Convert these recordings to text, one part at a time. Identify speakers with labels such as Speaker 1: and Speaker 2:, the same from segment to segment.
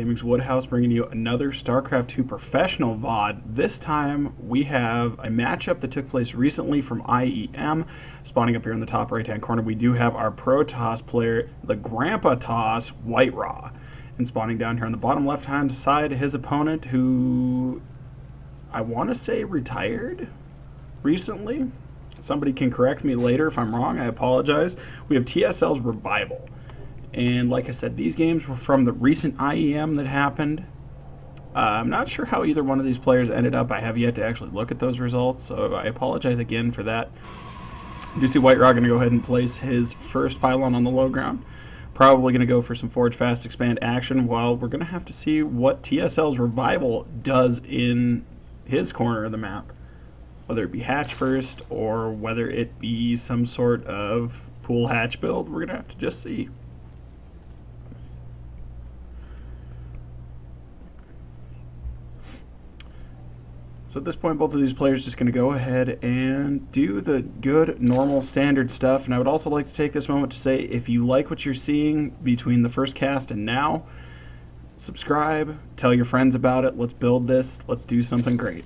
Speaker 1: Gaming's Woodhaus bringing you another StarCraft 2 professional VOD. This time we have a matchup that took place recently from IEM. Spawning up here in the top right hand corner, we do have our Pro Toss player, the Grandpa Toss, Whitera. And spawning down here on the bottom left hand side, his opponent, who I want to say retired recently. Somebody can correct me later if I'm wrong, I apologize. We have TSL's Revival. And like I said, these games were from the recent IEM that happened. I'm not sure how either one of these players ended up. I have yet to actually look at those results, so I apologize again for that. You do see Whitera going to go ahead and place his first pylon on the low ground. Probably going to go for some Forge Fast Expand action, while we're going to have to see what TSL's Revival does in his corner of the map. Whether it be hatch first, or whether it be some sort of pool hatch build, we're going to have to just see. So at this point, both of these players are just going to go ahead and do the good, normal, standard stuff. And I would also like to take this moment to say, if you like what you're seeing between the first cast and now, subscribe, tell your friends about it, let's build this, let's do something great.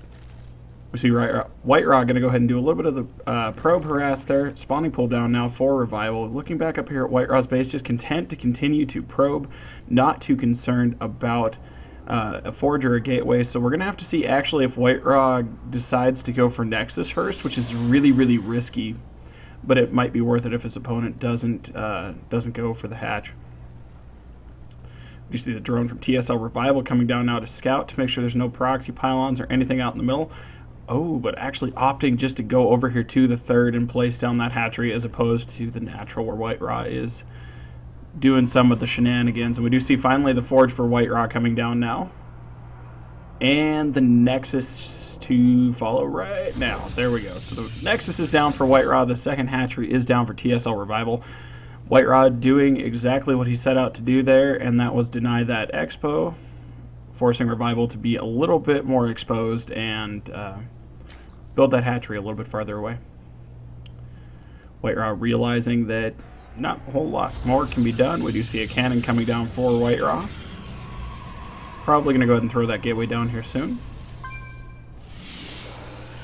Speaker 1: We see Whitera going to go ahead and do a little bit of the probe harass there. Spawning pull down now for Revival. Looking back up here at Whitera's base, just content to continue to probe, not too concerned about a forge or a gateway. So we're going to have to see actually if Whitera decides to go for Nexus first, which is really, really risky, but it might be worth it if his opponent doesn't go for the hatch. You see the drone from TSL Revival coming down now to scout to make sure there's no proxy pylons or anything out in the middle. Oh, but actually opting just to go over here to the third and place down that hatchery as opposed to the natural where Whitera is doing some of the shenanigans. And we do see finally the forge for Whitera coming down now. And the Nexus to follow right now. There we go. So the Nexus is down for Whitera. The second hatchery is down for TSL Revival. Whitera doing exactly what he set out to do there, and that was deny that expo, forcing Revival to be a little bit more exposed and build that hatchery a little bit farther away. Whitera realizing that not a whole lot more can be done. We do see a cannon coming down for Whitera. Probably going to go ahead and throw that gateway down here soon.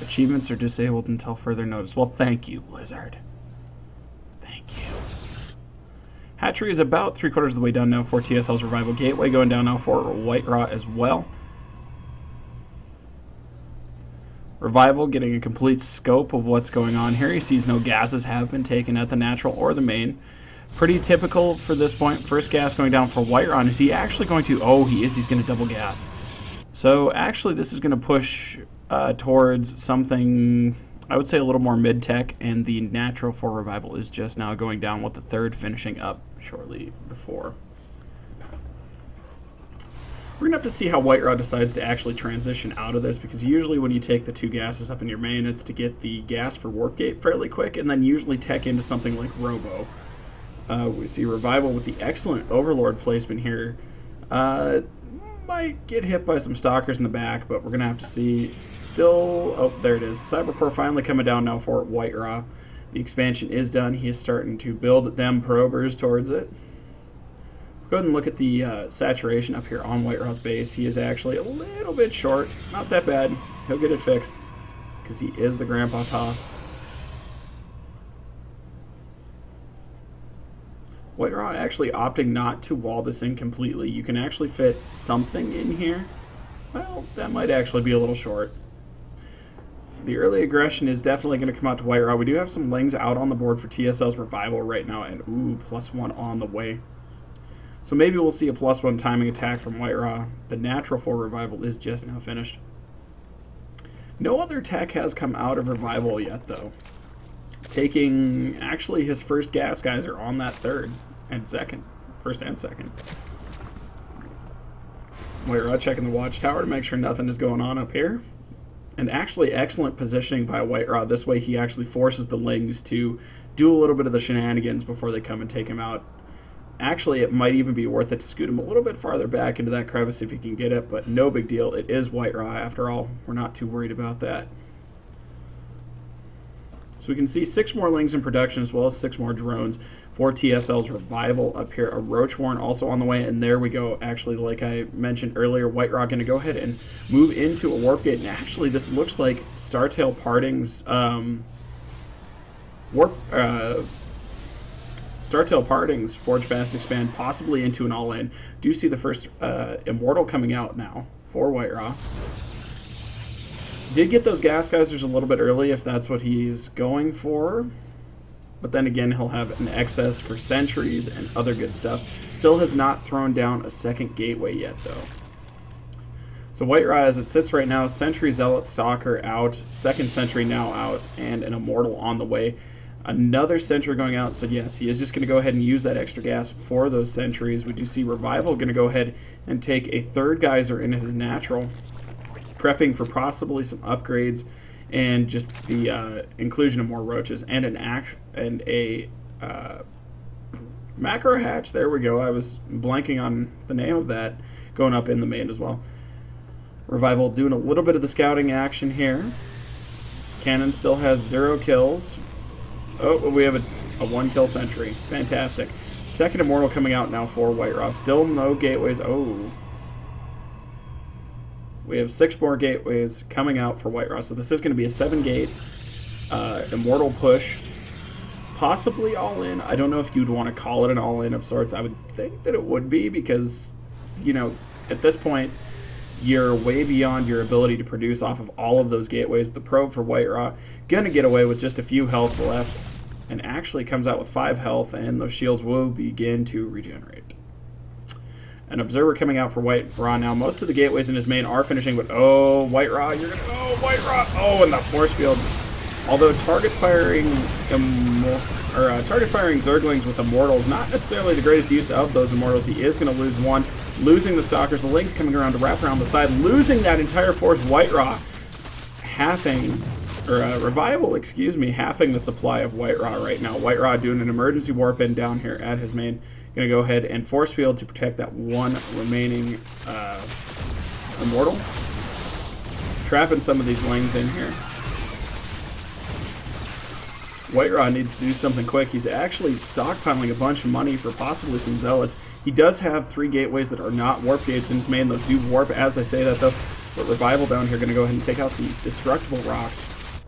Speaker 1: Achievements are disabled until further notice. Well, thank you, Blizzard. Thank you. Hatchery is about 3/4 of the way done now for TSL's Revival. Gateway going down now for Whitera as well. Revival getting a complete scope of what's going on here. He sees no gases have been taken at the natural or the main. Pretty typical for this point. First gas going down for Whitera. Is he actually going to... Oh, he is. He's going to double gas. So actually this is going to push towards something, I would say, a little more mid-tech, and the natural for Revival is just now going down with the third finishing up shortly before. We're going to have to see how Whitera decides to actually transition out of this, because usually when you take the two gases up in your main, it's to get the gas for Warpgate fairly quick, and then usually tech into something like Robo. We see Revival with the excellent Overlord placement here. Might get hit by some Stalkers in the back, but we're going to have to see. Still, oh, there it is. Cybercore finally coming down now for Whitera. The expansion is done. He is starting to build them probers towards it. Go ahead and look at the saturation up here on Whitera's base. He is actually a little bit short. Not that bad. He'll get it fixed because he is the Grandpa Toss. Whitera actually opting not to wall this in completely. You can actually fit something in here. Well, that might actually be a little short. The early aggression is definitely going to come out to Whitera. We do have some lings out on the board for TSL's Revival right now, and ooh, +1 on the way. So maybe we'll see a +1 timing attack from Whitera. The natural for Revival is just now finished. No other tech has come out of Revival yet, though. Taking actually his first gas geyser on that third and second. First and second. Whitera checking the watchtower to make sure nothing is going on up here. And actually excellent positioning by Whitera. This way he actually forces the lings to do a little bit of the shenanigans before they come and take him out. Actually, it might even be worth it to scoot him a little bit farther back into that crevice if you can get it, but no big deal. It is Whitera after all. We're not too worried about that. So we can see 6 more lings in production as well as 6 more drones. for TSL's Revival up here. A Roach Warren also on the way, and there we go. Actually, like I mentioned earlier, Whitera going to go ahead and move into a Warp Gate, and actually this looks like Startail Parting's Startail Parting's Forge Fast Expand, possibly into an all-in. Do see the first Immortal coming out now for Whitera. Did get those Gas Geysers a little bit early if that's what he's going for. But then again, he'll have an excess for sentries and other good stuff. Still has not thrown down a second gateway yet, though. So Whitera, as it sits right now, Sentry, Zealot, Stalker out, second Sentry now out, and an Immortal on the way. Another Sentry going out, so yes, he is just going to go ahead and use that extra gas for those sentries. We do see Revival going to go ahead and take a third Geyser in his natural, prepping for possibly some upgrades and just the inclusion of more roaches and a macro hatch. There we go. I was blanking on the name of that, going up in the main as well. Revival doing a little bit of the scouting action here. Cannon still has 0 kills. Oh, we have a 1-kill sentry. Fantastic. Second Immortal coming out now for Whitera. Still no gateways. Oh. We have 6 more gateways coming out for Whitera. So this is going to be a 7-gate Immortal push. Possibly all-in. I don't know if you'd want to call it an all-in of sorts. I would think that it would be because, you know, at this point, you're way beyond your ability to produce off of all of those gateways. The probe for Whitera gonna get away with just a few health left, and actually comes out with 5 health, and those shields will begin to regenerate. An Observer coming out for Whitera now. Most of the gateways in his main are finishing, but oh, Whitera, you're gonna, oh, Whitera, oh, and the force field. Although target firing Zerglings with Immortals, not necessarily the greatest use of those Immortals. He is going to lose one, losing the Stalkers. The Lynx coming around to wrap around the side, losing that entire force. Whitera Revival, excuse me, halving the supply of Whitera right now. Whitera doing an emergency warp in down here at his main. Going to go ahead and force field to protect that one remaining Immortal. Trapping some of these Lings in here. Whitera needs to do something quick. He's actually stockpiling a bunch of money for possibly some Zealots. He does have 3 gateways that are not warp gates in his main. Those do warp as I say that, though. But Revival down here going to go ahead and take out the destructible rocks.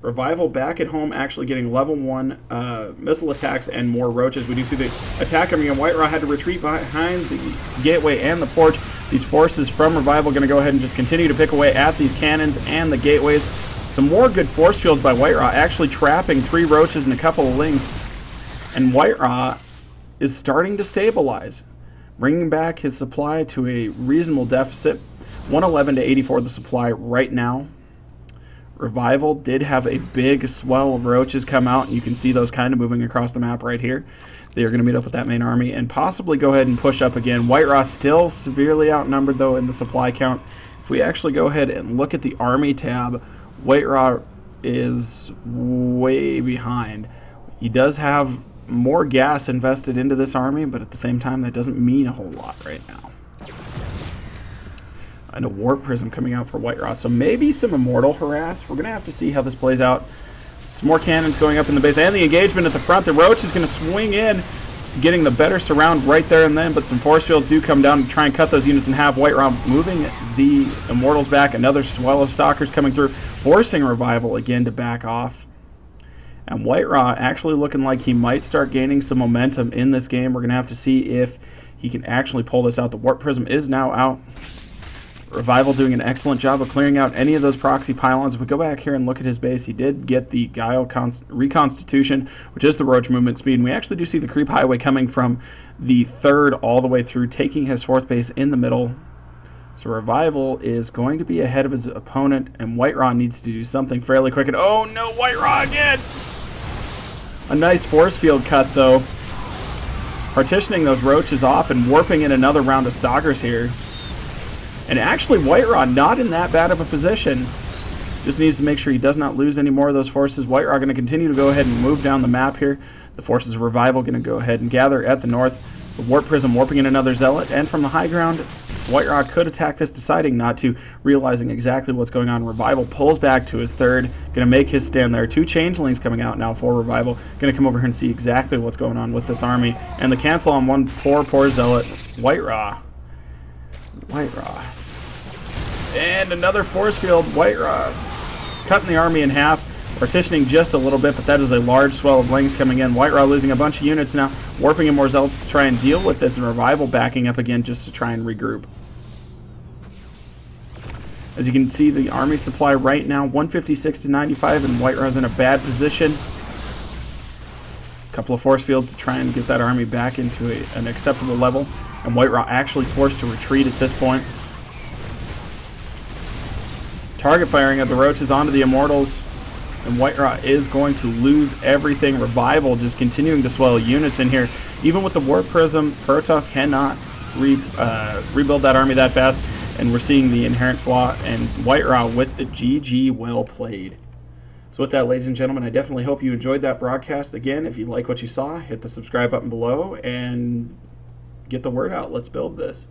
Speaker 1: Revival back at home actually getting level 1 missile attacks and more roaches. We do see the attack coming in. Whitera had to retreat behind the gateway and the porch. These forces from Revival going to go ahead and just continue to pick away at these cannons and the gateways. Some more good force fields by Whitera, actually trapping 3 roaches and a couple of Lings. And Whitera is starting to stabilize, bringing back his supply to a reasonable deficit. 111 to 84 the supply right now. Revival did have a big swell of roaches come out, and you can see those kind of moving across the map right here. They are going to meet up with that main army and possibly go ahead and push up again. Whitera still severely outnumbered, though, in the supply count. If we actually go ahead and look at the army tab, Whitera is way behind. He does have more gas invested into this army, but at the same time, that doesn't mean a whole lot right now. And a Warp Prism coming out for Whitera, so maybe some Immortal harass. We're going to have to see how this plays out. Some more cannons going up in the base, and the engagement at the front. The Roach is going to swing in, getting the better surround right there and then, but some force fields do come down to try and cut those units in half. Whitera moving the Immortals back. Another swell of Stalkers coming through, forcing Revival again to back off. And Whitera actually looking like he might start gaining some momentum in this game. We're going to have to see if he can actually pull this out. The Warp Prism is now out. Revival doing an excellent job of clearing out any of those proxy pylons. If we go back here and look at his base, he did get the Guile Reconstitution, which is the Roach movement speed. And we actually do see the Creep Highway coming from the 3rd all the way through, taking his 4th base in the middle. So Revival is going to be ahead of his opponent, and Whitera needs to do something fairly quick. And oh no, Whitera again! A nice force field cut, though. Partitioning those roaches off and warping in another round of Stalkers here. And actually, Whitera not in that bad of a position. Just needs to make sure he does not lose any more of those forces. Whitera going to continue to go ahead and move down the map here. The forces of Revival going to go ahead and gather at the north. The Warp Prism warping in another Zealot. And from the high ground, Whitera could attack this, deciding not to, realizing exactly what's going on. Revival pulls back to his third, going to make his stand there. 2 changelings coming out now for Revival. Going to come over here and see exactly what's going on with this army. And the cancel on one poor zealot. Whitera. And another force field. Whitera cutting the army in half. Partitioning just a little bit, but that is a large swell of lings coming in. Whitera losing a bunch of units now, warping in more zealots to try and deal with this, and Revival backing up again just to try and regroup. As you can see, the army supply right now, 156 to 95, and Whitera's in a bad position. A couple of force fields to try and get that army back into an acceptable level, and Whitera actually forced to retreat at this point. Target firing of the roaches onto the immortals. And Whitera is going to lose everything. Revival just continuing to swell units in here. Even with the Warp Prism, Protoss cannot rebuild that army that fast. And we're seeing the inherent flaw. And Whitera with the GG, well played. So with that, ladies and gentlemen, I definitely hope you enjoyed that broadcast. Again, if you like what you saw, hit the subscribe button below and get the word out. Let's build this.